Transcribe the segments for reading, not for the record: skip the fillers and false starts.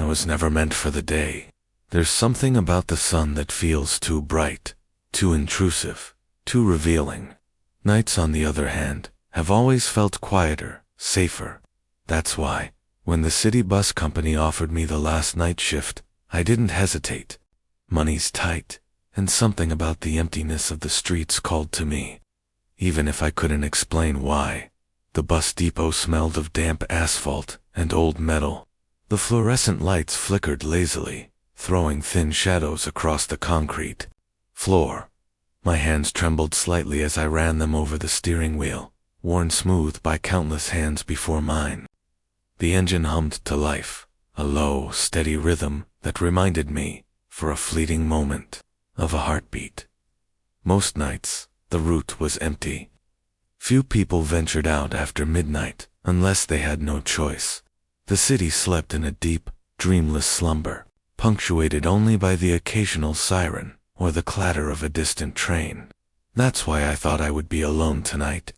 I was never meant for the day. There's something about the sun that feels too bright, too intrusive, too revealing. Nights, on the other hand, have always felt quieter, safer. That's why, when the city bus company offered me the last night shift, I didn't hesitate. Money's tight, and something about the emptiness of the streets called to me. Even if I couldn't explain why. The bus depot smelled of damp asphalt and old metal. The fluorescent lights flickered lazily, throwing thin shadows across the concrete floor. My hands trembled slightly as I ran them over the steering wheel, worn smooth by countless hands before mine. The engine hummed to life, a low, steady rhythm that reminded me, for a fleeting moment, of a heartbeat. Most nights, the route was empty. Few people ventured out after midnight, unless they had no choice. The city slept in a deep, dreamless slumber, punctuated only by the occasional siren or the clatter of a distant train. That's why I thought I would be alone tonight.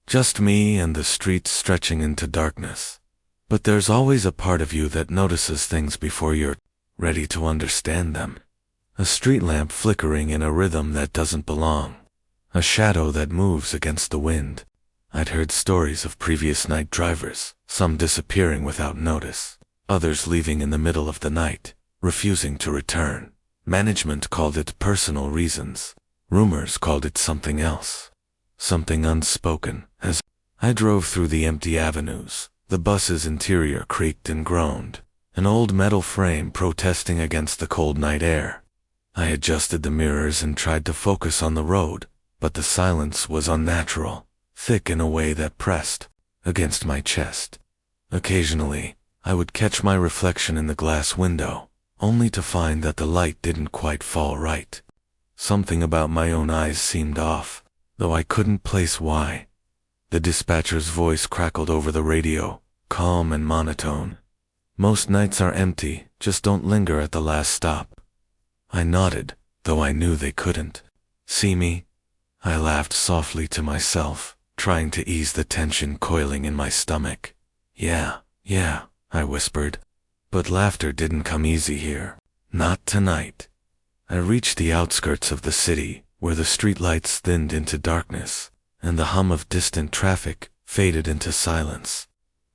Just me and the streets stretching into darkness. But there's always a part of you that notices things before you're ready to understand them. A street lamp flickering in a rhythm that doesn't belong. A shadow that moves against the wind. I'd heard stories of previous night drivers, some disappearing without notice, others leaving in the middle of the night, refusing to return. Management called it personal reasons. Rumors called it something else. Something unspoken. As I drove through the empty avenues, the bus's interior creaked and groaned, an old metal frame protesting against the cold night air. I adjusted the mirrors and tried to focus on the road, but the silence was unnatural, thick in a way that pressed against my chest. Occasionally, I would catch my reflection in the glass window, only to find that the light didn't quite fall right. Something about my own eyes seemed off, though I couldn't place why. The dispatcher's voice crackled over the radio, calm and monotone. Most nights are empty, just don't linger at the last stop. I nodded, though I knew they couldn't see me. I laughed softly to myself, trying to ease the tension coiling in my stomach. Yeah, I whispered. But laughter didn't come easy here. Not tonight. I reached the outskirts of the city, where the streetlights thinned into darkness, and the hum of distant traffic faded into silence.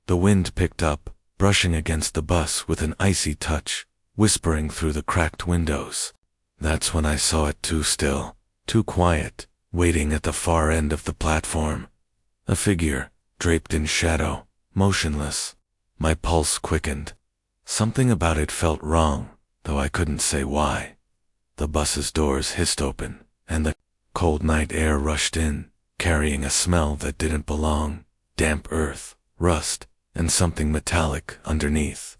The wind picked up, brushing against the bus with an icy touch, whispering through the cracked windows. That's when I saw it too still, too quiet, waiting at the far end of the platform. A figure, draped in shadow, motionless. My pulse quickened. Something about it felt wrong, though I couldn't say why. The bus's doors hissed open, and the cold night air rushed in, carrying a smell that didn't belong. Damp earth, rust, and something metallic underneath.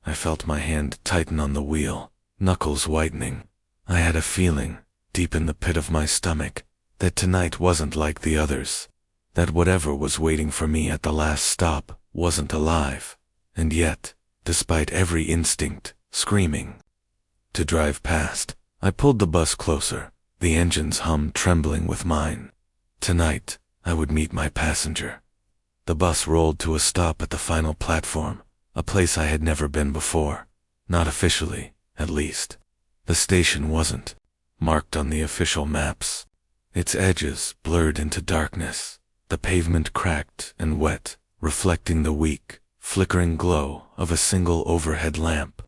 I felt my hand tighten on the wheel, knuckles whitening. I had a feeling, deep in the pit of my stomach, that tonight wasn't like the others, that whatever was waiting for me at the last stop wasn't alive, and yet, despite every instinct, screaming. To drive past, I pulled the bus closer, the engine's hum trembling with mine. Tonight, I would meet my passenger. The bus rolled to a stop at the final platform, a place I had never been before. Not officially, at least. The station wasn't marked on the official maps. Its edges blurred into darkness, the pavement cracked and wet, reflecting the weak, flickering glow of a single overhead lamp.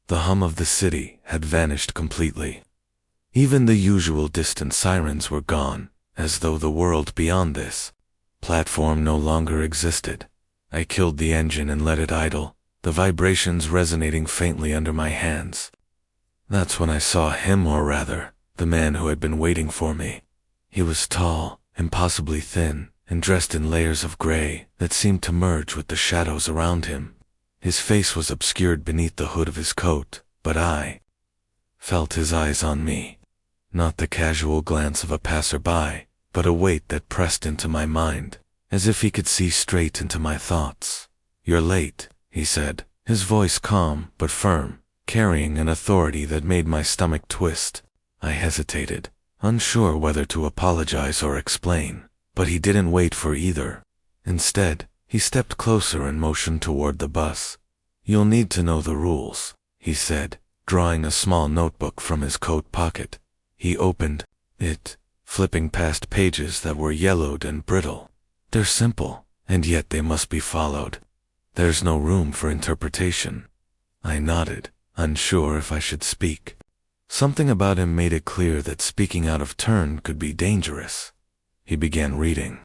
The hum of the city had vanished completely. Even the usual distant sirens were gone, as though the world beyond this platform no longer existed. I killed the engine and let it idle, the vibrations resonating faintly under my hands. That's when I saw him, or rather, the man who had been waiting for me. He was tall, impossibly thin, and dressed in layers of gray that seemed to merge with the shadows around him. His face was obscured beneath the hood of his coat, but I felt his eyes on me. Not the casual glance of a passerby, but a weight that pressed into my mind, as if he could see straight into my thoughts. "You're late," he said, his voice calm but firm, carrying an authority that made my stomach twist. I hesitated, unsure whether to apologize or explain, but he didn't wait for either. Instead, he stepped closer and motioned toward the bus. "You'll need to know the rules," he said, drawing a small notebook from his coat pocket. He opened it, flipping past pages that were yellowed and brittle. They're simple, and yet they must be followed. There's no room for interpretation. I nodded, unsure if I should speak. Something about him made it clear that speaking out of turn could be dangerous. He began reading.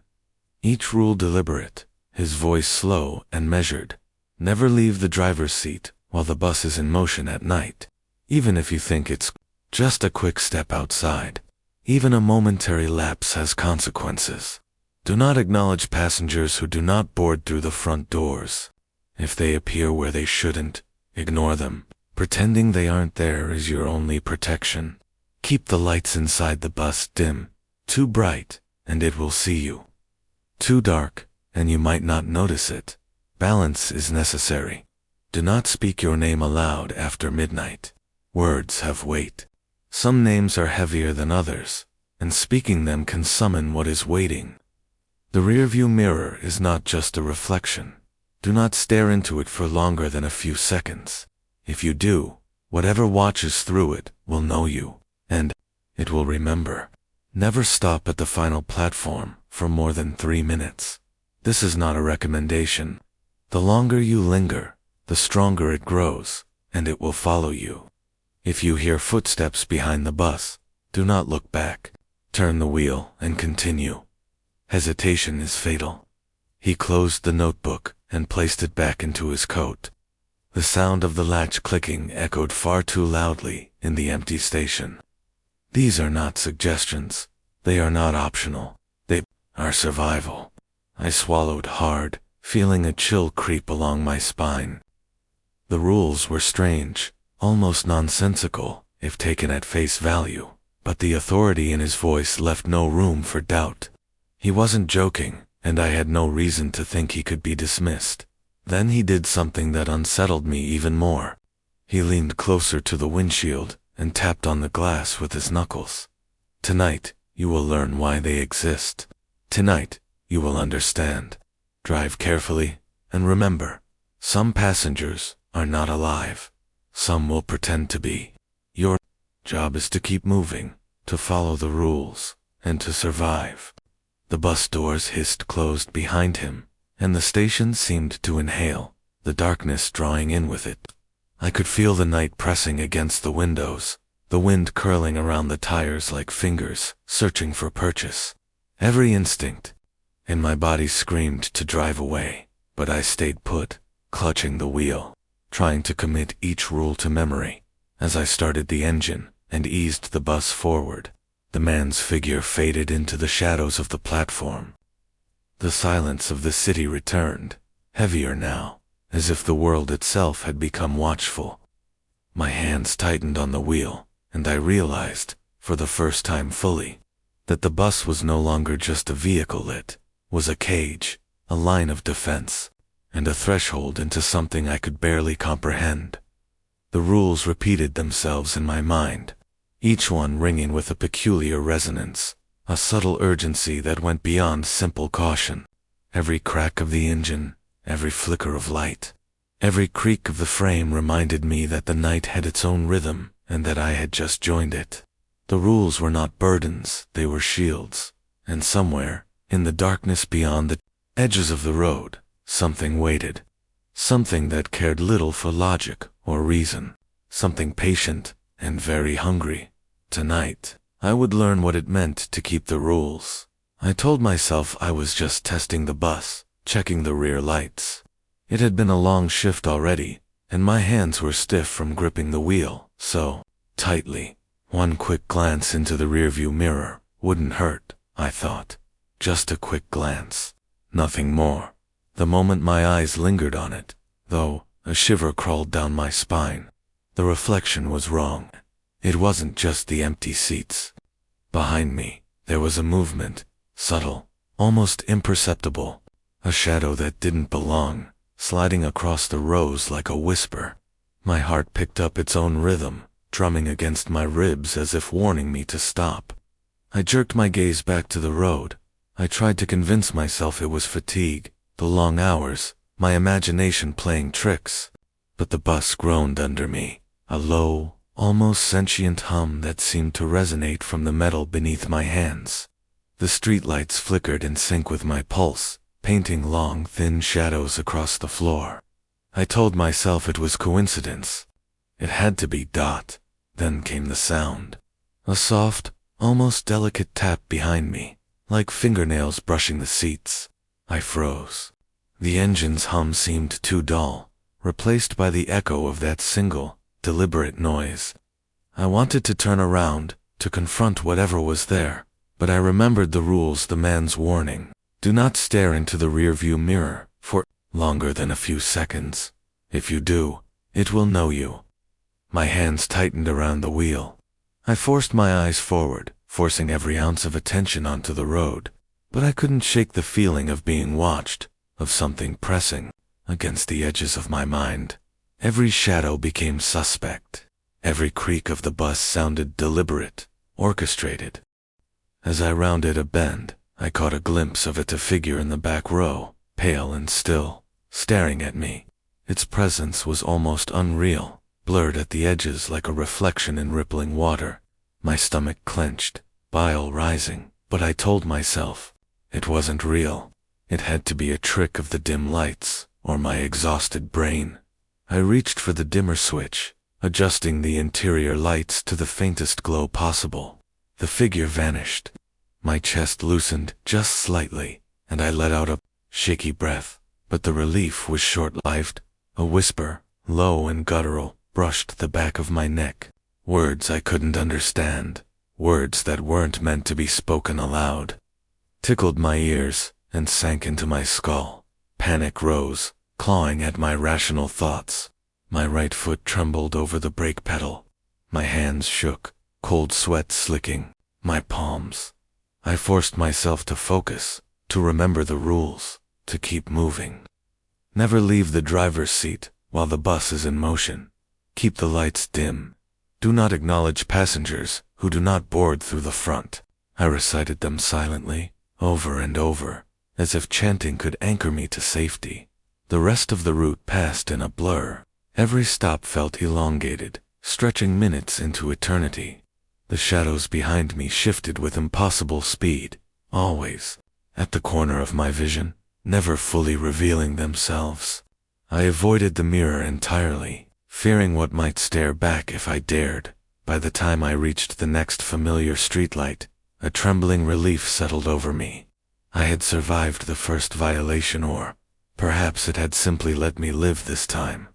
Each rule deliberate, his voice slow and measured. Never leave the driver's seat while the bus is in motion at night, even if you think it's just a quick step outside. Even a momentary lapse has consequences. Do not acknowledge passengers who do not board through the front doors. If they appear where they shouldn't, ignore them. Pretending they aren't there is your only protection. Keep the lights inside the bus dim. Too bright, and it will see you. Too dark, and you might not notice it. Balance is necessary. Do not speak your name aloud after midnight. Words have weight. Some names are heavier than others, and speaking them can summon what is waiting. The rearview mirror is not just a reflection. Do not stare into it for longer than a few seconds. If you do, whatever watches through it will know you, and it will remember. Never stop at the final platform for more than 3 minutes. This is not a recommendation. The longer you linger, the stronger it grows, and it will follow you. If you hear footsteps behind the bus, do not look back. Turn the wheel and continue. Hesitation is fatal. He closed the notebook and placed it back into his coat. The sound of the latch clicking echoed far too loudly in the empty station. These are not suggestions. They are not optional. They are survival. I swallowed hard, feeling a chill creep along my spine. The rules were strange, almost nonsensical, if taken at face value, but the authority in his voice left no room for doubt. He wasn't joking, and I had no reason to think he could be dismissed. Then he did something that unsettled me even more. He leaned closer to the windshield and tapped on the glass with his knuckles. Tonight, you will learn why they exist. Tonight, you will understand. Drive carefully, and remember, some passengers are not alive. Some will pretend to be. Your job is to keep moving, to follow the rules, and to survive. The bus doors hissed closed behind him, and the station seemed to inhale, the darkness drawing in with it. I could feel the night pressing against the windows, the wind curling around the tires like fingers, searching for purchase. Every instinct in my body screamed to drive away, but I stayed put, clutching the wheel, trying to commit each rule to memory. As I started the engine and eased the bus forward, the man's figure faded into the shadows of the platform. The silence of the city returned, heavier now, as if the world itself had become watchful. My hands tightened on the wheel, and I realized, for the first time fully, that the bus was no longer just a vehicle. It was a cage, a line of defense, and a threshold into something I could barely comprehend. The rules repeated themselves in my mind, each one ringing with a peculiar resonance, a subtle urgency that went beyond simple caution. Every crack of the engine, every flicker of light, every creak of the frame reminded me that the night had its own rhythm and that I had just joined it. The rules were not burdens, they were shields, and somewhere, in the darkness beyond the edges of the road, something waited. Something that cared little for logic or reason. Something patient and very hungry. Tonight, I would learn what it meant to keep the rules. I told myself I was just testing the bus, checking the rear lights. It had been a long shift already, and my hands were stiff from gripping the wheel so tightly. One quick glance into the rearview mirror wouldn't hurt, I thought. Just a quick glance. Nothing more. The moment my eyes lingered on it, though, a shiver crawled down my spine. The reflection was wrong. It wasn't just the empty seats. Behind me, there was a movement, subtle, almost imperceptible, a shadow that didn't belong, sliding across the rows like a whisper. My heart picked up its own rhythm, drumming against my ribs as if warning me to stop. I jerked my gaze back to the road. I tried to convince myself it was fatigue, the long hours, my imagination playing tricks. But the bus groaned under me, a low, almost sentient hum that seemed to resonate from the metal beneath my hands. The streetlights flickered in sync with my pulse, painting long, thin shadows across the floor. I told myself it was coincidence. It had to be. Then came the sound. A soft, almost delicate tap behind me, like fingernails brushing the seats. I froze. The engine's hum seemed too dull, replaced by the echo of that single, deliberate noise. I wanted to turn around, to confront whatever was there, but I remembered the rules, the man's warning. Do not stare into the rearview mirror for longer than a few seconds. If you do, it will know you. My hands tightened around the wheel. I forced my eyes forward, forcing every ounce of attention onto the road, but I couldn't shake the feeling of being watched, of something pressing against the edges of my mind. Every shadow became suspect. Every creak of the bus sounded deliberate, orchestrated. As I rounded a bend, I caught a glimpse of a figure in the back row, pale and still, staring at me. Its presence was almost unreal, blurred at the edges like a reflection in rippling water. My stomach clenched, bile rising, but I told myself, it wasn't real. It had to be a trick of the dim lights, or my exhausted brain. I reached for the dimmer switch, adjusting the interior lights to the faintest glow possible. The figure vanished. My chest loosened just slightly, and I let out a shaky breath, but the relief was short-lived. A whisper, low and guttural, brushed the back of my neck. Words I couldn't understand, words that weren't meant to be spoken aloud. Tickled my ears and sank into my skull. Panic rose, clawing at my rational thoughts. My right foot trembled over the brake pedal. My hands shook, cold sweat slicking my palms. I forced myself to focus, to remember the rules, to keep moving. Never leave the driver's seat while the bus is in motion. Keep the lights dim. Do not acknowledge passengers who do not board through the front. I recited them silently, over and over, as if chanting could anchor me to safety. The rest of the route passed in a blur. Every stop felt elongated, stretching minutes into eternity. The shadows behind me shifted with impossible speed, always at the corner of my vision, never fully revealing themselves. I avoided the mirror entirely, fearing what might stare back if I dared. By the time I reached the next familiar streetlight, a trembling relief settled over me. I had survived the first violation, or perhaps it had simply let me live this time.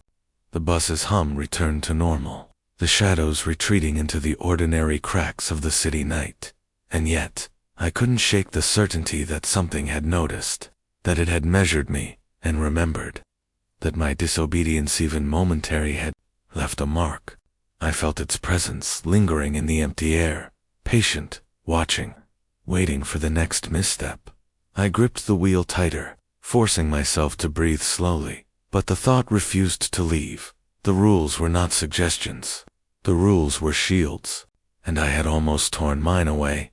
The bus's hum returned to normal, the shadows retreating into the ordinary cracks of the city night. And yet, I couldn't shake the certainty that something had noticed, that it had measured me and remembered, that my disobedience, even momentary, had left a mark. I felt its presence lingering in the empty air, patient, watching, waiting for the next misstep. I gripped the wheel tighter, forcing myself to breathe slowly, but the thought refused to leave. The rules were not suggestions. The rules were shields, and I had almost torn mine away.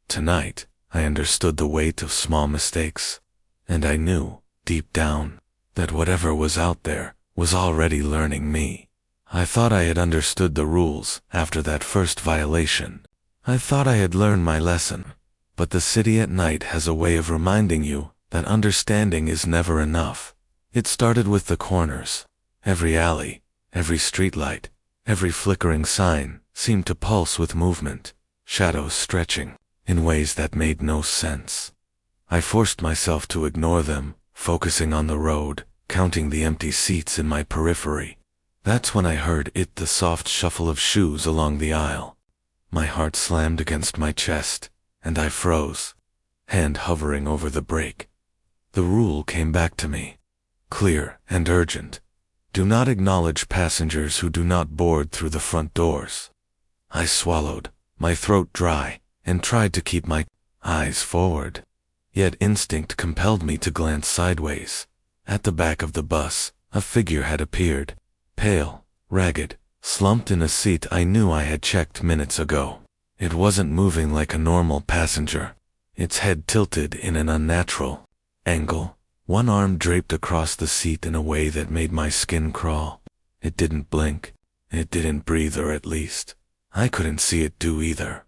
Tonight, I understood the weight of small mistakes, and I knew, deep down, that whatever was out there was already learning me. I thought I had understood the rules after that first violation. I thought I had learned my lesson, but the city at night has a way of reminding you that understanding is never enough. It started with the corners. Every alley, every streetlight, every flickering sign seemed to pulse with movement, shadows stretching in ways that made no sense. I forced myself to ignore them, focusing on the road, counting the empty seats in my periphery. That's when I heard the soft shuffle of shoes along the aisle. My heart slammed against my chest, and I froze, hand hovering over the brake. The rule came back to me, clear and urgent. Do not acknowledge passengers who do not board through the front doors. I swallowed, my throat dry, and tried to keep my eyes forward. Yet instinct compelled me to glance sideways. At the back of the bus, a figure had appeared, pale, ragged, slumped in a seat I knew I had checked minutes ago. It wasn't moving like a normal passenger. Its head tilted in an unnatural angle, one arm draped across the seat in a way that made my skin crawl. It didn't blink. It didn't breathe, or at least, I couldn't see it do either.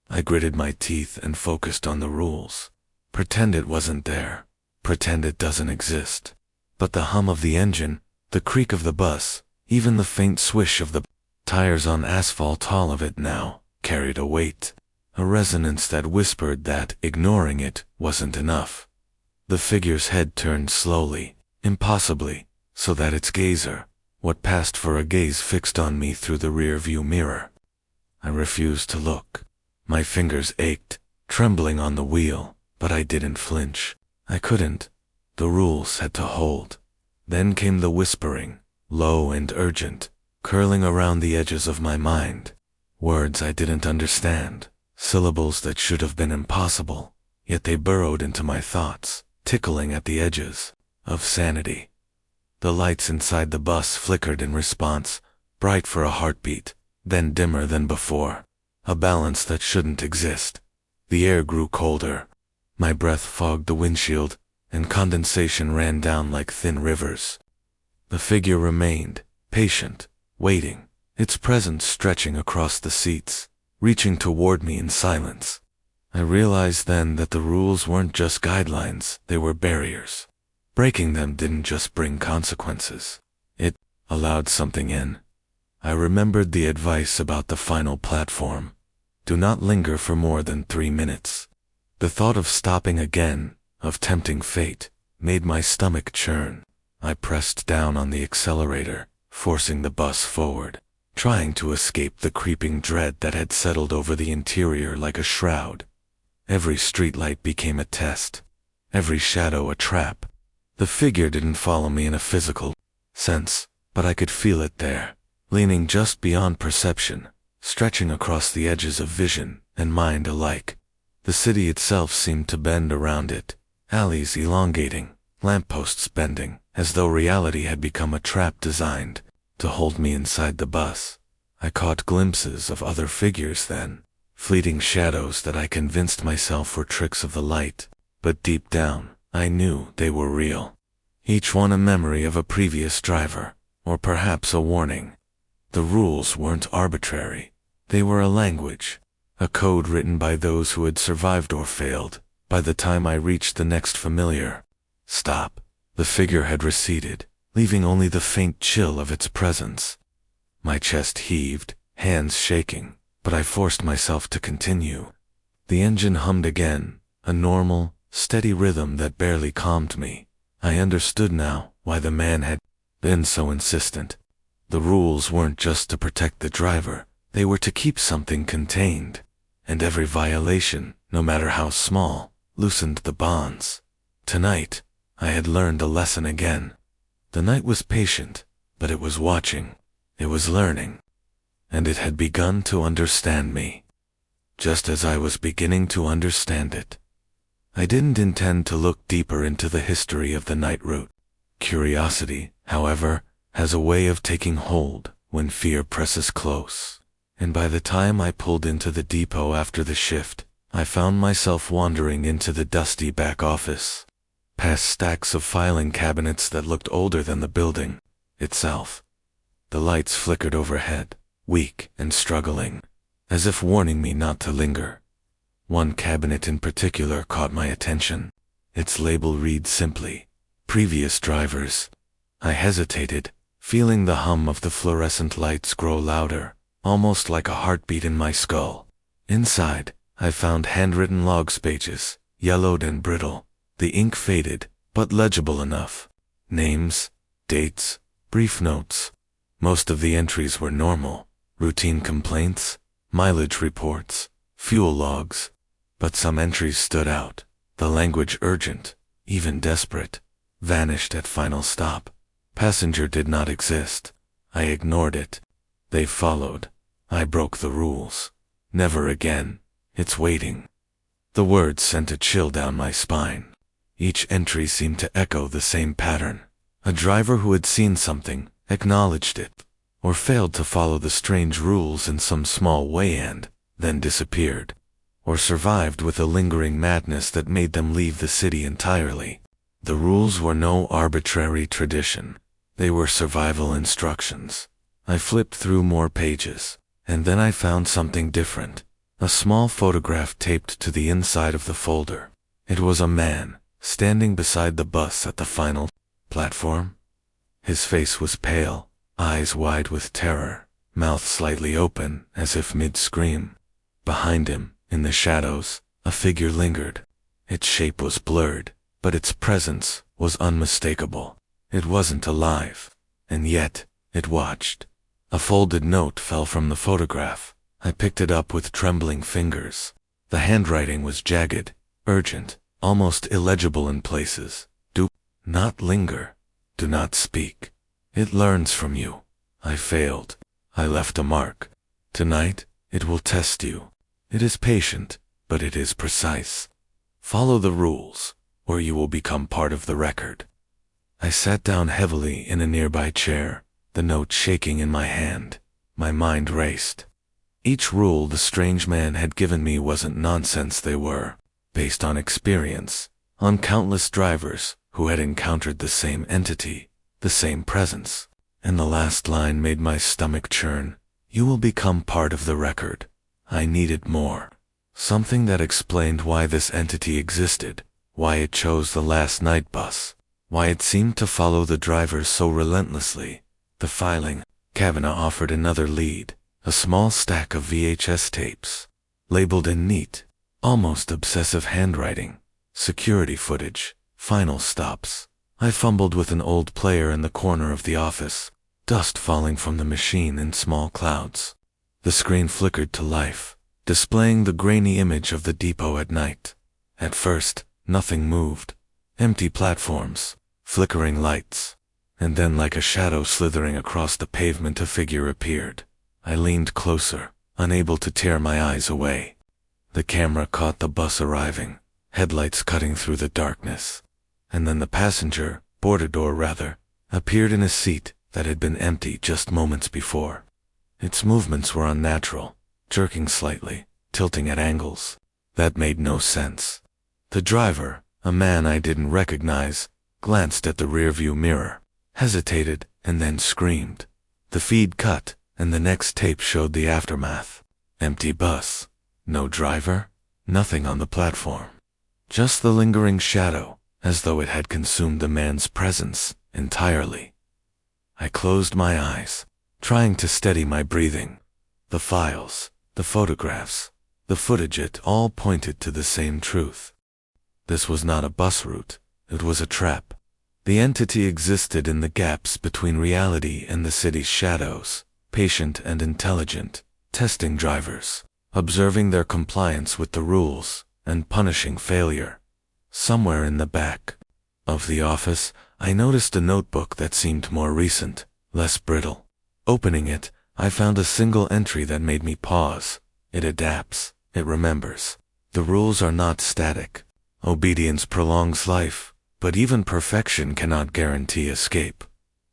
I gritted my teeth and focused on the rules. Pretend it wasn't there. Pretend it doesn't exist. But the hum of the engine, the creak of the bus, even the faint swish of the tires on asphalt, all of it now carried a weight, a resonance that whispered that ignoring it wasn't enough. The figure's head turned slowly, impossibly, so that its gazer, what passed for a gaze, fixed on me through the rear-view mirror. I refused to look. My fingers ached, trembling on the wheel, but I didn't flinch. I couldn't. The rules had to hold. Then came the whispering, low and urgent, curling around the edges of my mind. Words I didn't understand, syllables that should have been impossible, yet they burrowed into my thoughts, tickling at the edges of sanity. The lights inside the bus flickered in response, bright for a heartbeat, then dimmer than before. A balance that shouldn't exist. The air grew colder. My breath fogged the windshield, and condensation ran down like thin rivers. The figure remained, patient, waiting, its presence stretching across the seats, reaching toward me in silence. I realized then that the rules weren't just guidelines, they were barriers. Breaking them didn't just bring consequences. It allowed something in. I remembered the advice about the final platform. Do not linger for more than 3 minutes. The thought of stopping again, of tempting fate, made my stomach churn. I pressed down on the accelerator, forcing the bus forward, trying to escape the creeping dread that had settled over the interior like a shroud. Every streetlight became a test, every shadow a trap. The figure didn't follow me in a physical sense, but I could feel it there, leaning just beyond perception, stretching across the edges of vision and mind alike. The city itself seemed to bend around it, alleys elongating, lampposts bending, as though reality had become a trap designed to hold me inside the bus. I caught glimpses of other figures then, fleeting shadows that I convinced myself were tricks of the light, but deep down, I knew they were real. Each one a memory of a previous driver, or perhaps a warning. The rules weren't arbitrary. They were a language, a code written by those who had survived or failed. By the time I reached the next familiar stop, the figure had receded, leaving only the faint chill of its presence. My chest heaved, hands shaking, but I forced myself to continue. The engine hummed again, a normal, steady rhythm that barely calmed me. I understood now why the man had been so insistent. The rules weren't just to protect the driver, they were to keep something contained. And every violation, no matter how small, loosened the bonds. Tonight, I had learned a lesson again. The night was patient, but it was watching. It was learning. And it had begun to understand me. Just as I was beginning to understand it. I didn't intend to look deeper into the history of the night route. Curiosity, however, has a way of taking hold when fear presses close. And by the time I pulled into the depot after the shift, I found myself wandering into the dusty back office, past stacks of filing cabinets that looked older than the building itself. The lights flickered overhead, weak and struggling, as if warning me not to linger. One cabinet in particular caught my attention. Its label read simply, "Previous drivers." I hesitated, feeling the hum of the fluorescent lights grow louder, almost like a heartbeat in my skull. Inside, I found handwritten logs pages, yellowed and brittle, the ink faded, but legible enough. Names, dates, brief notes. Most of the entries were normal, routine complaints, mileage reports, fuel logs. But some entries stood out, the language urgent, even desperate. Vanished at final stop. Passenger did not exist. I ignored it. They followed. I broke the rules. Never again. It's waiting. The words sent a chill down my spine. Each entry seemed to echo the same pattern. A driver who had seen something, acknowledged it, or failed to follow the strange rules in some small way and then disappeared, or survived with a lingering madness that made them leave the city entirely. The rules were no arbitrary tradition. They were survival instructions. I flipped through more pages, and then I found something different. A small photograph taped to the inside of the folder. It was a man, standing beside the bus at the final platform. His face was pale, eyes wide with terror, mouth slightly open as if mid-scream. Behind him, in the shadows, a figure lingered. Its shape was blurred, but its presence was unmistakable. It wasn't alive, and yet, it watched. A folded note fell from the photograph. I picked it up with trembling fingers. The handwriting was jagged, urgent, almost illegible in places. Do not linger. Do not speak. It learns from you. I failed. I left a mark. Tonight, it will test you. It is patient, but it is precise. Follow the rules, or you will become part of the record. I sat down heavily in a nearby chair, the note shaking in my hand. My mind raced. Each rule the strange man had given me wasn't nonsense. They were based on experience, on countless drivers who had encountered the same entity, the same presence. And the last line made my stomach churn. You will become part of the record. I needed more. Something that explained why this entity existed, why it chose the last night bus, why it seemed to follow the drivers so relentlessly. The filing. Kavanaugh offered another lead, a small stack of VHS tapes, labeled in neat, almost obsessive handwriting. Security footage, final stops. I fumbled with an old player in the corner of the office, dust falling from the machine in small clouds. The screen flickered to life, displaying the grainy image of the depot at night. At first, nothing moved. Empty platforms, flickering lights. And then, like a shadow slithering across the pavement, a figure appeared. I leaned closer, unable to tear my eyes away. The camera caught the bus arriving, headlights cutting through the darkness. And then the passenger, boardador rather, appeared in a seat that had been empty just moments before. Its movements were unnatural, jerking slightly, tilting at angles. That made no sense. The driver, a man I didn't recognize, glanced at the rearview mirror, hesitated, and then screamed. The feed cut, and the next tape showed the aftermath. Empty bus. No driver. Nothing on the platform. Just the lingering shadow, as though it had consumed the man's presence entirely. I closed my eyes, trying to steady my breathing. The files, the photographs, the footage, it all pointed to the same truth. This was not a bus route, it was a trap. The entity existed in the gaps between reality and the city's shadows, patient and intelligent, testing drivers, observing their compliance with the rules, and punishing failure. Somewhere in the back of the office, I noticed a notebook that seemed more recent, less brittle. Opening it, I found a single entry that made me pause. It adapts, it remembers. The rules are not static. Obedience prolongs life, but even perfection cannot guarantee escape.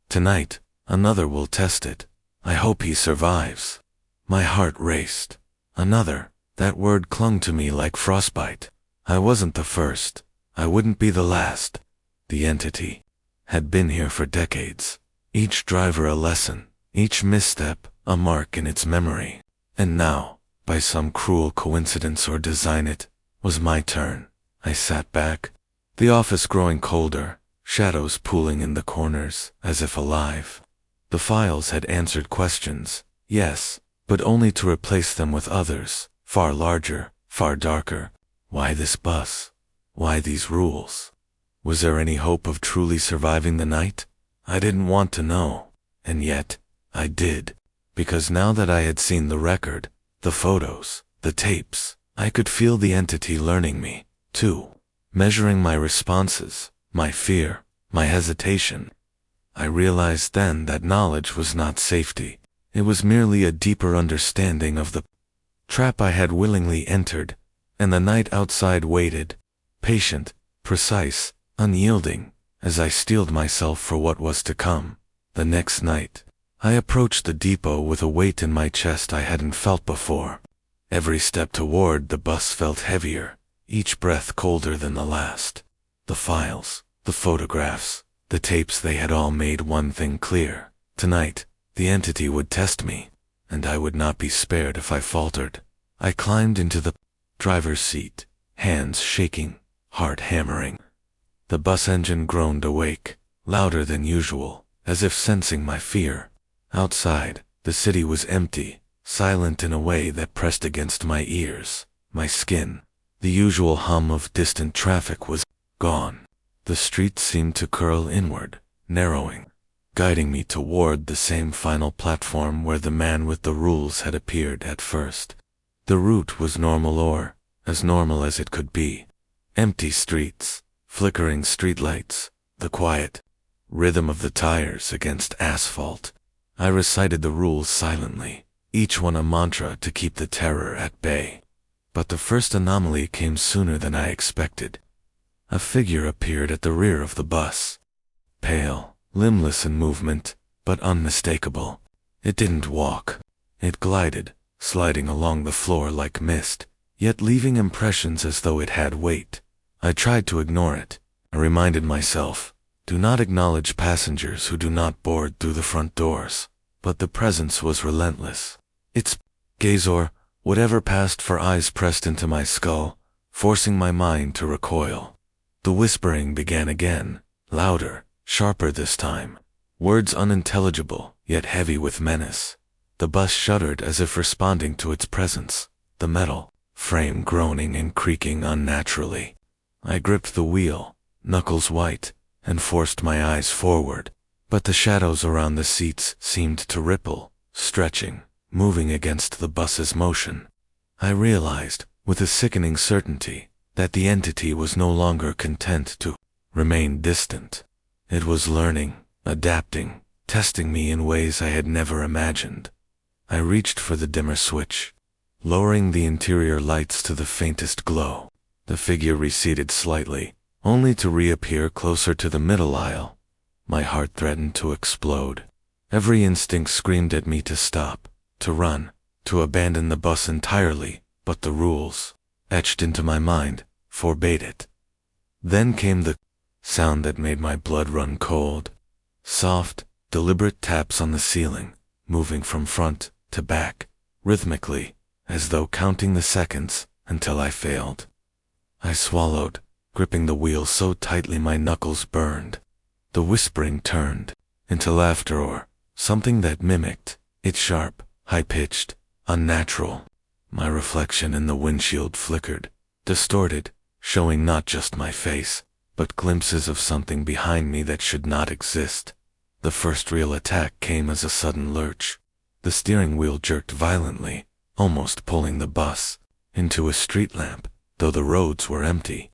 Tonight, another will test it. I hope he survives. My heart raced. Another, that word clung to me like frostbite. I wasn't the first. I wouldn't be the last. The entity had been here for decades. Each driver a lesson, each misstep a mark in its memory. And now, by some cruel coincidence or design, it was my turn. I sat back, the office growing colder, shadows pooling in the corners, as if alive. The files had answered questions, yes, but only to replace them with others, far larger, far darker. Why this bus? Why these rules? Was there any hope of truly surviving the night? I didn't want to know, and yet, I did, because now that I had seen the record, the photos, the tapes, I could feel the entity learning me, too, measuring my responses, my fear, my hesitation. I realized then that knowledge was not safety. It was merely a deeper understanding of the trap I had willingly entered, and the night outside waited, patient, precise, unyielding, as I steeled myself for what was to come. The next night, I approached the depot with a weight in my chest I hadn't felt before. Every step toward the bus felt heavier, each breath colder than the last. The files, the photographs, the tapes, they had all made one thing clear. Tonight, The entity would test me, and I would not be spared if I faltered. I climbed into the driver's seat, hands shaking, heart hammering. The bus engine groaned awake, louder than usual, as if sensing my fear. Outside, the city was empty, silent in a way that pressed against my ears, my skin. The usual hum of distant traffic was gone. The street seemed to curl inward, narrowing, guiding me toward the same final platform where the man with the rules had appeared at first. The route was normal, or as normal as it could be. Empty streets, flickering streetlights, the quiet rhythm of the tires against asphalt. I recited the rules silently, each one a mantra to keep the terror at bay. But the first anomaly came sooner than I expected. A figure appeared at the rear of the bus. Pale, limbless in movement, but unmistakable. It didn't walk. It glided, sliding along the floor like mist, yet leaving impressions as though it had weight. I tried to ignore it. I reminded myself, do not acknowledge passengers who do not board through the front doors. But the presence was relentless. Its gaze, or whatever passed for eyes, pressed into my skull, forcing my mind to recoil. The whispering began again, louder, sharper this time. Words unintelligible, yet heavy with menace. The bus shuddered as if responding to its presence, the metal frame groaning and creaking unnaturally. I gripped the wheel, knuckles white, and forced my eyes forward, but the shadows around the seats seemed to ripple, stretching, moving against the bus's motion. I realized, with a sickening certainty, that the entity was no longer content to remain distant. It was learning, adapting, testing me in ways I had never imagined. I reached for the dimmer switch, lowering the interior lights to the faintest glow. The figure receded slightly, only to reappear closer to the middle aisle. My heart threatened to explode. Every instinct screamed at me to stop, to run, to abandon the bus entirely, but the rules, etched into my mind, forbade it. Then came the sound that made my blood run cold. Soft, deliberate taps on the ceiling, moving from front to back, rhythmically, as though counting the seconds until I failed. I swallowed, gripping the wheel so tightly my knuckles burned. The whispering turned into laughter, or something that mimicked it, sharp, high-pitched, unnatural. My reflection in the windshield flickered, distorted, showing not just my face, but glimpses of something behind me that should not exist. The first real attack came as a sudden lurch. The steering wheel jerked violently, almost pulling the bus into a street lamp, though the roads were empty.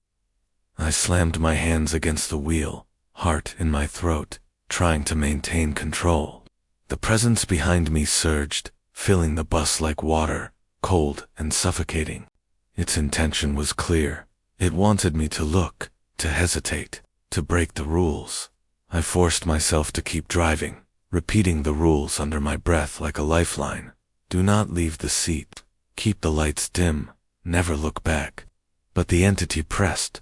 I slammed my hands against the wheel, heart in my throat, trying to maintain control. The presence behind me surged, filling the bus like water, cold and suffocating. Its intention was clear. It wanted me to look, to hesitate, to break the rules. I forced myself to keep driving, repeating the rules under my breath like a lifeline. Do not leave the seat. Keep the lights dim. Never look back. But the entity pressed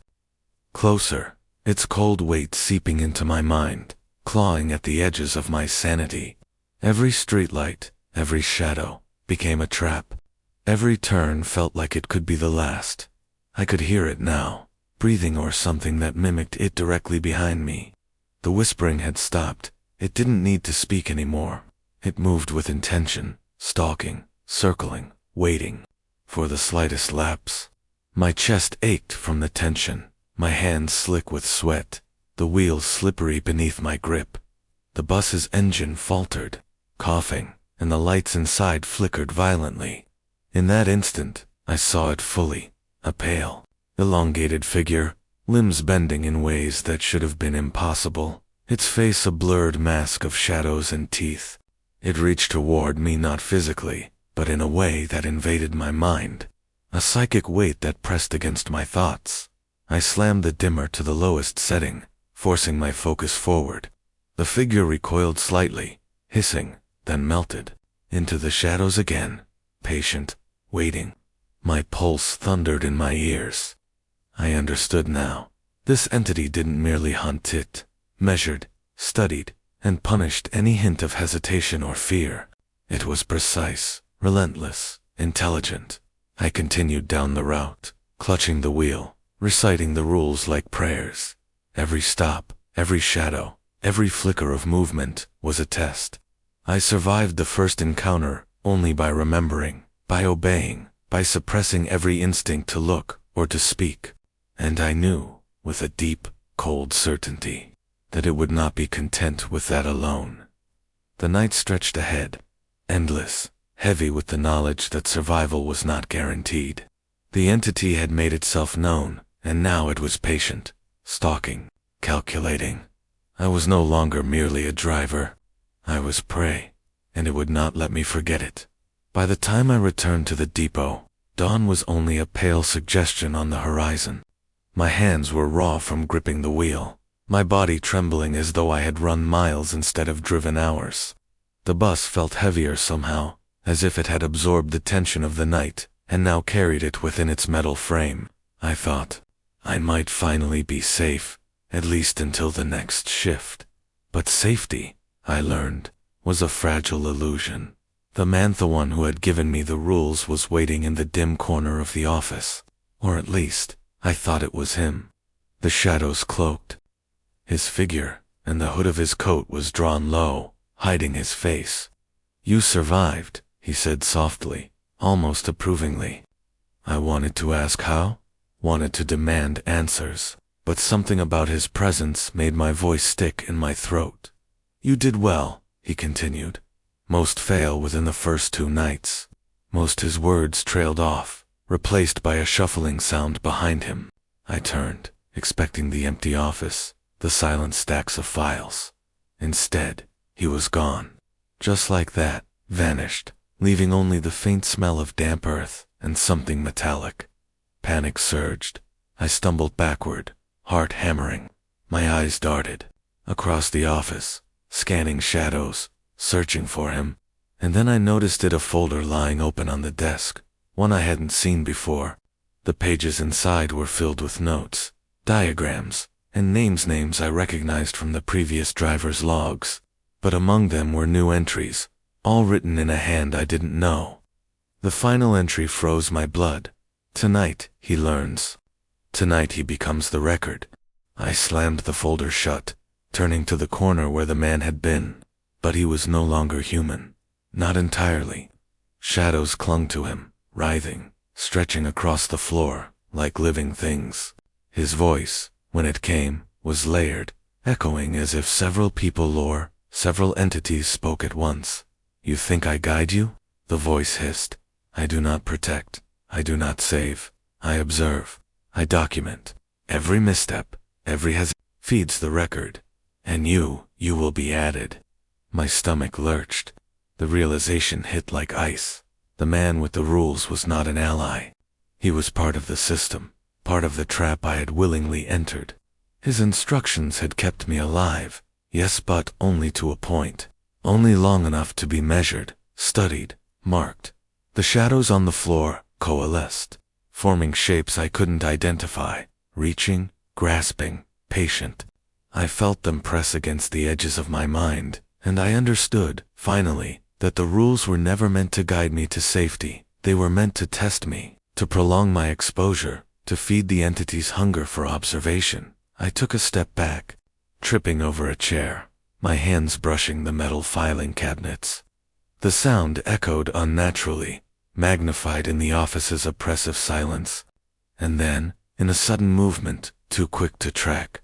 closer, its cold weight seeping into my mind, clawing at the edges of my sanity. Every streetlight, every shadow, became a trap. Every turn felt like it could be the last. I could hear it now, breathing or something that mimicked it directly behind me. The whispering had stopped. It didn't need to speak anymore. It moved with intention, stalking, circling, waiting for the slightest lapse. My chest ached from the tension, my hands slick with sweat, the wheels slippery beneath my grip. The bus's engine faltered, coughing, and the lights inside flickered violently. In that instant, I saw it fully, a pale, elongated figure, limbs bending in ways that should have been impossible, its face a blurred mask of shadows and teeth. It reached toward me not physically, but in a way that invaded my mind, a psychic weight that pressed against my thoughts. I slammed the dimmer to the lowest setting, forcing my focus forward. The figure recoiled slightly, hissing, then melted into the shadows again, patient, waiting. My pulse thundered in my ears. I understood now. This entity didn't merely hunt, it measured, studied, and punished any hint of hesitation or fear. It was precise, relentless, intelligent. I continued down the route, clutching the wheel, reciting the rules like prayers. Every stop, every shadow, every flicker of movement was a test. I survived the first encounter only by remembering, by obeying, by suppressing every instinct to look or to speak. And I knew, with a deep, cold certainty, that it would not be content with that alone. The night stretched ahead, endless, heavy with the knowledge that survival was not guaranteed. The entity had made itself known, and now it was patient, stalking, calculating. I was no longer merely a driver. I was prey, and it would not let me forget it. By the time I returned to the depot, dawn was only a pale suggestion on the horizon. My hands were raw from gripping the wheel, my body trembling as though I had run miles instead of driven hours. The bus felt heavier somehow, as if it had absorbed the tension of the night and now carried it within its metal frame. I thought I might finally be safe, at least until the next shift. But safety, I learned, was a fragile illusion. The one who had given me the rules was waiting in the dim corner of the office, or at least, I thought it was him. The shadows cloaked his figure, and the hood of his coat was drawn low, hiding his face. "You survived," he said softly, almost approvingly. I wanted to ask how, wanted to demand answers, but something about his presence made my voice stick in my throat. "You did well," he continued. "Most fail within the first 2 nights." Most his words trailed off, replaced by a shuffling sound behind him. I turned, expecting the empty office, the silent stacks of files. Instead, he was gone. Just like that, vanished, leaving only the faint smell of damp earth and something metallic. Panic surged. I stumbled backward, heart hammering. My eyes darted across the office, scanning shadows, searching for him. And then I noticed a folder lying open on the desk, one I hadn't seen before. The pages inside were filled with notes, diagrams, and names I recognized from the previous driver's logs. But among them were new entries, all written in a hand I didn't know. The final entry froze my blood. Tonight, he learns. Tonight he becomes the record. I slammed the folder shut, turning to the corner where the man had been. But he was no longer human. Not entirely. Shadows clung to him, writhing, stretching across the floor, like living things. His voice, when it came, was layered, echoing as if several several entities spoke at once. "You think I guide you?" the voice hissed. "I do not protect. I do not save. I observe. I document. Every misstep, every feeds the record. And you will be added." My stomach lurched. The realization hit like ice. The man with the rules was not an ally. He was part of the system, part of the trap I had willingly entered. His instructions had kept me alive, yes, but only to a point. Only long enough to be measured, studied, marked. The shadows on the floor coalesced, forming shapes I couldn't identify, reaching, grasping, patient. I felt them press against the edges of my mind, and I understood, finally, that the rules were never meant to guide me to safety. They were meant to test me, to prolong my exposure, to feed the entity's hunger for observation. I took a step back, tripping over a chair, my hands brushing the metal filing cabinets. The sound echoed unnaturally, magnified in the office's oppressive silence. And then, in a sudden movement, too quick to track,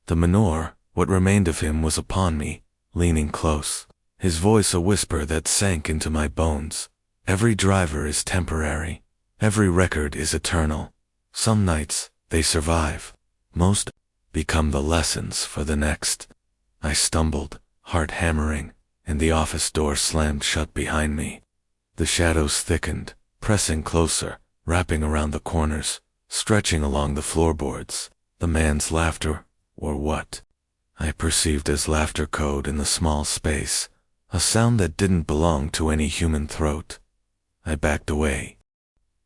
the menor, what remained of him, was upon me, leaning close, his voice a whisper that sank into my bones. "Every driver is temporary. Every record is eternal. Some nights, they survive. Most become the lessons for the next." I stumbled, heart hammering, and the office door slammed shut behind me. The shadows thickened, pressing closer, wrapping around the corners, stretching along the floorboards. The man's laughter, or what I perceived as laughter code in the small space, a sound that didn't belong to any human throat. I backed away,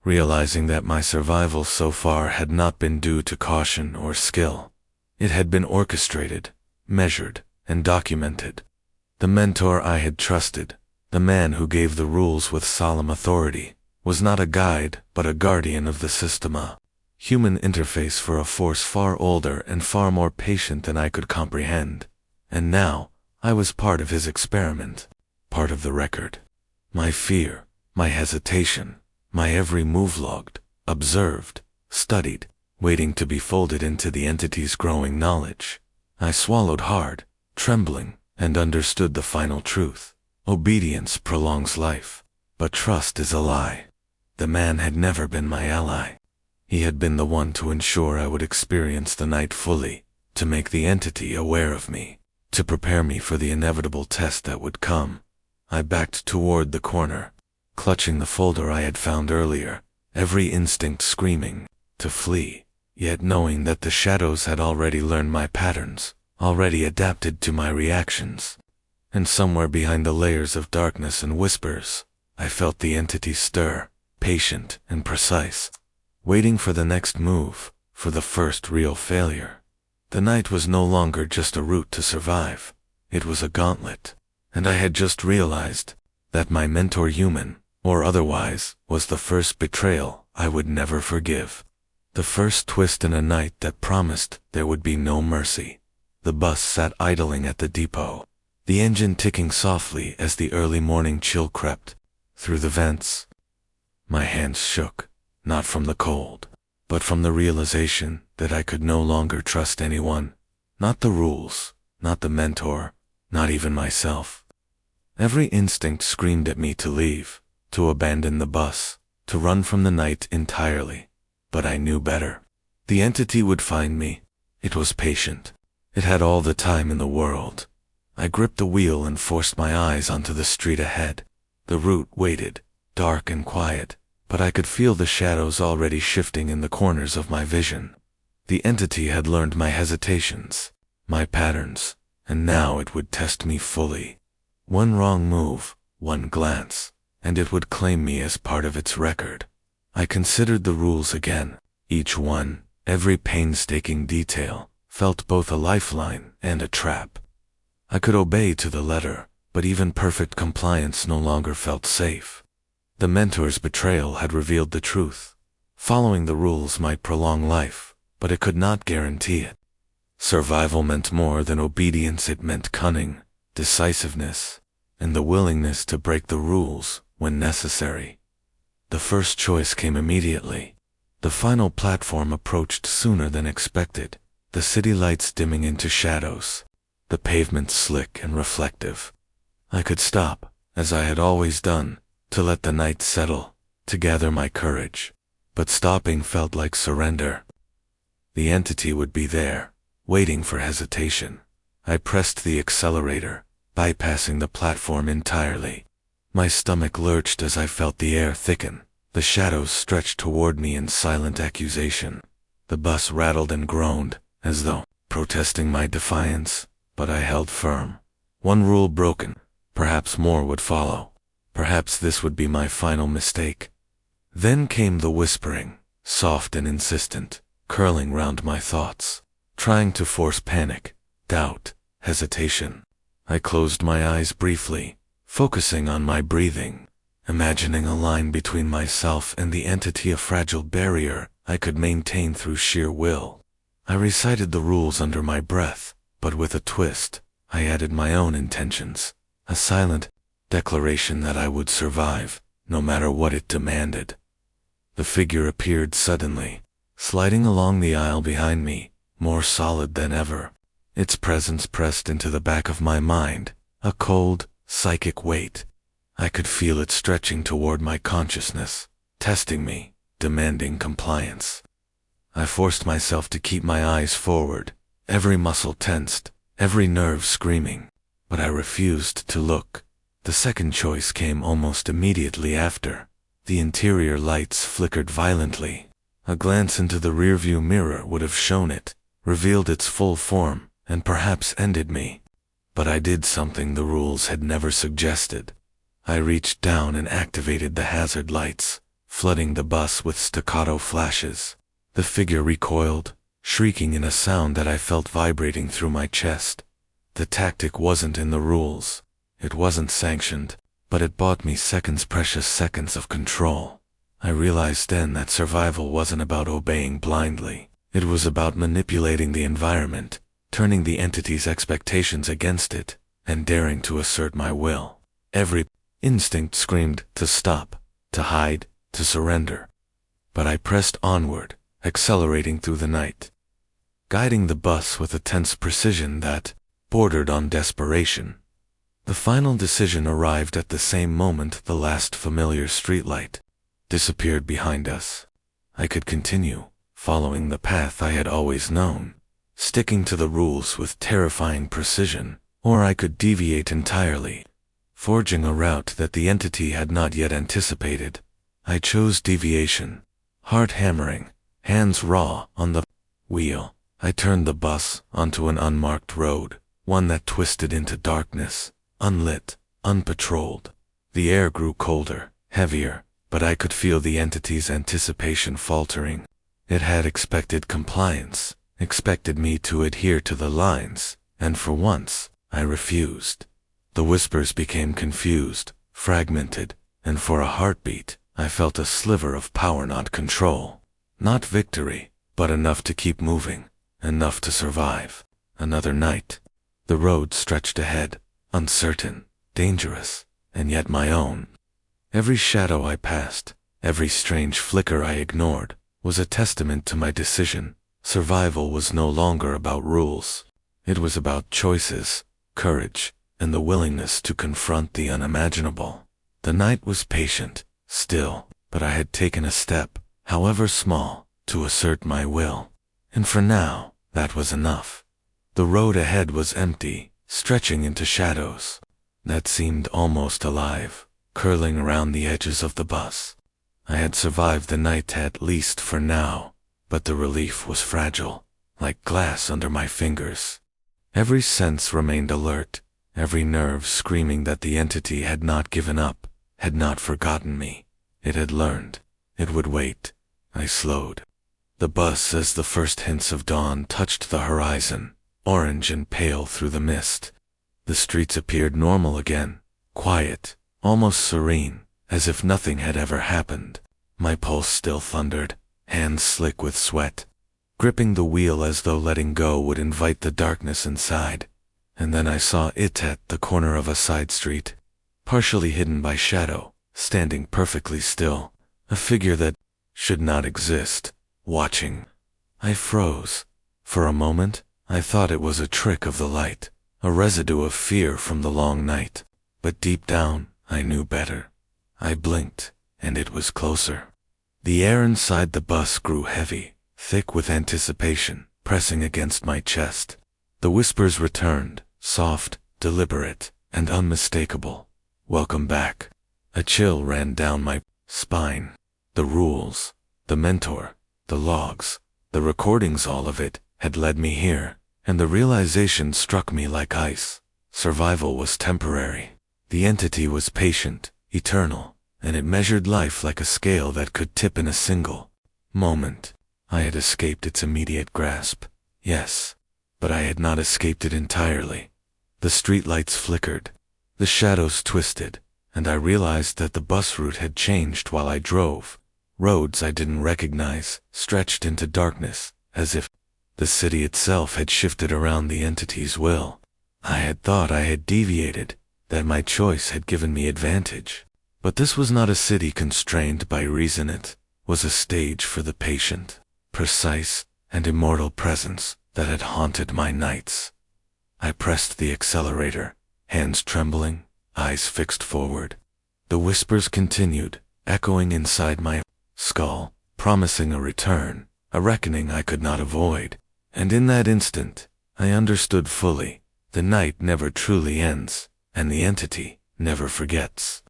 realizing that my survival so far had not been due to caution or skill. It had been orchestrated, measured, and documented. The mentor I had trusted, the man who gave the rules with solemn authority, was not a guide but a guardian of the system, a human interface for a force far older and far more patient than I could comprehend. And now, I was part of his experiment, part of the record. My fear, my hesitation, my every move logged, observed, studied, waiting to be folded into the entity's growing knowledge. I swallowed hard, trembling, and understood the final truth. Obedience prolongs life, but trust is a lie. The man had never been my ally. He had been the one to ensure I would experience the night fully, to make the entity aware of me, to prepare me for the inevitable test that would come. I backed toward the corner, clutching the folder I had found earlier, every instinct screaming to flee, yet knowing that the shadows had already learned my patterns, already adapted to my reactions. And somewhere behind the layers of darkness and whispers, I felt the entity stir, patient and precise, waiting for the next move, for the first real failure. The night was no longer just a route to survive. It was a gauntlet. And I had just realized that my mentor, human or otherwise, was the first betrayal I would never forgive. The first twist in a night that promised there would be no mercy. The bus sat idling at the depot, the engine ticking softly as the early morning chill crept through the vents. My hands shook, not from the cold, but from the realization that I could no longer trust anyone, not the rules, not the mentor, not even myself. Every instinct screamed at me to leave, to abandon the bus, to run from the night entirely. But I knew better. The entity would find me. It was patient. It had all the time in the world. I gripped the wheel and forced my eyes onto the street ahead. The route waited, dark and quiet, but I could feel the shadows already shifting in the corners of my vision. The entity had learned my hesitations, my patterns, and now it would test me fully. One wrong move, one glance, and it would claim me as part of its record. I considered the rules again. Each one, every painstaking detail, felt both a lifeline and a trap. I could obey to the letter, but even perfect compliance no longer felt safe. The mentor's betrayal had revealed the truth. Following the rules might prolong life, but it could not guarantee it. Survival meant more than obedience. It meant cunning, decisiveness, and the willingness to break the rules when necessary. The first choice came immediately. The final platform approached sooner than expected, the city lights dimming into shadows, the pavement slick and reflective. I could stop, as I had always done, to let the night settle, to gather my courage. But stopping felt like surrender. The entity would be there, waiting for hesitation. I pressed the accelerator, bypassing the platform entirely. My stomach lurched as I felt the air thicken. The shadows stretched toward me in silent accusation. The bus rattled and groaned, as though protesting my defiance, but I held firm. One rule broken, perhaps more would follow. Perhaps this would be my final mistake. Then came the whispering, soft and insistent, curling round my thoughts, trying to force panic, doubt, hesitation. I closed my eyes briefly, focusing on my breathing, imagining a line between myself and the entity, a fragile barrier I could maintain through sheer will. I recited the rules under my breath, but with a twist. I added my own intentions, a silent declaration that I would survive, no matter what it demanded. The figure appeared suddenly, sliding along the aisle behind me, more solid than ever. Its presence pressed into the back of my mind, a cold, psychic weight. I could feel it stretching toward my consciousness, testing me, demanding compliance. I forced myself to keep my eyes forward, every muscle tensed, every nerve screaming, but I refused to look. The second choice came almost immediately after. The interior lights flickered violently. A glance into the rearview mirror would have shown it, revealed its full form, and perhaps ended me. But I did something the rules had never suggested. I reached down and activated the hazard lights, flooding the bus with staccato flashes. The figure recoiled, shrieking in a sound that I felt vibrating through my chest. The tactic wasn't in the rules. It wasn't sanctioned, but it bought me seconds, precious seconds of control. I realized then that survival wasn't about obeying blindly. It was about manipulating the environment, turning the entity's expectations against it, and daring to assert my will. Every instinct screamed to stop, to hide, to surrender. But I pressed onward, accelerating through the night, guiding the bus with a tense precision that bordered on desperation. The final decision arrived at the same moment the last familiar streetlight disappeared behind us. I could continue, following the path I had always known, sticking to the rules with terrifying precision, or I could deviate entirely, forging a route that the entity had not yet anticipated. I chose deviation, heart hammering, hands raw on the wheel. I turned the bus onto an unmarked road, one that twisted into darkness, unlit, unpatrolled. The air grew colder, heavier, but I could feel the entity's anticipation faltering. It had expected compliance, expected me to adhere to the lines, and for once, I refused. The whispers became confused, fragmented, and for a heartbeat, I felt a sliver of power, not control. Not victory, but enough to keep moving, enough to survive. Another night. The road stretched ahead, uncertain, dangerous, and yet my own. Every shadow I passed, every strange flicker I ignored, was a testament to my decision. Survival was no longer about rules. It was about choices, courage, and the willingness to confront the unimaginable. The night was patient, still, but I had taken a step, however small, to assert my will. And for now, that was enough. The road ahead was empty, stretching into shadows that seemed almost alive, curling around the edges of the bus. I had survived the night, at least for now, but the relief was fragile, like glass under my fingers. Every sense remained alert, every nerve screaming that the entity had not given up, had not forgotten me. It had learned. It would wait. I slowed the bus as the first hints of dawn touched the horizon, orange and pale through the mist. The streets appeared normal again, quiet, almost serene, as if nothing had ever happened. My pulse still thundered, hands slick with sweat, gripping the wheel as though letting go would invite the darkness inside. And then I saw it at the corner of a side street, partially hidden by shadow, standing perfectly still, a figure that should not exist, watching. I froze. For a moment, I thought it was a trick of the light, a residue of fear from the long night. But deep down, I knew better. I blinked, and it was closer. The air inside the bus grew heavy, thick with anticipation, pressing against my chest. The whispers returned, soft, deliberate, and unmistakable. Welcome back. A chill ran down my spine. The rules, the mentor, the logs, the recordings, all of it had led me here, and the realization struck me like ice. Survival was temporary. The entity was patient, eternal, and it measured life like a scale that could tip in a single moment. I had escaped its immediate grasp, yes, but I had not escaped it entirely. The streetlights flickered, the shadows twisted, and I realized that the bus route had changed while I drove. Roads I didn't recognize stretched into darkness, as if the city itself had shifted around the entity's will. I had thought I had deviated, that my choice had given me advantage. But this was not a city constrained by reason. It was a stage for the patient, precise, and immortal presence that had haunted my nights. I pressed the accelerator, hands trembling, eyes fixed forward. The whispers continued, echoing inside my skull, promising a return, a reckoning I could not avoid. And in that instant, I understood fully. The night never truly ends, and the entity never forgets.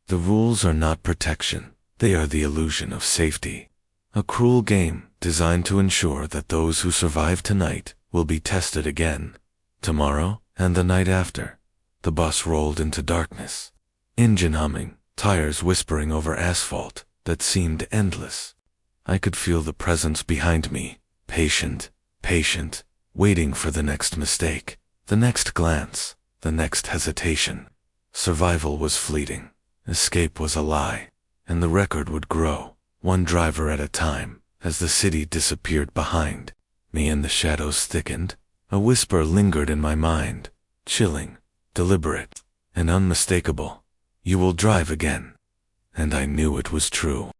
The rules are not protection, they are the illusion of safety. A cruel game designed to ensure that those who survive tonight will be tested again, tomorrow and the night after. The bus rolled into darkness, engine humming, tires whispering over asphalt that seemed endless. I could feel the presence behind me, patient, waiting for the next mistake, the next glance, the next hesitation. Survival was fleeting. Escape was a lie. And the record would grow, one driver at a time, as the city disappeared behind me and the shadows thickened. A whisper lingered in my mind, chilling, deliberate, and unmistakable. You will drive again. And I knew it was true.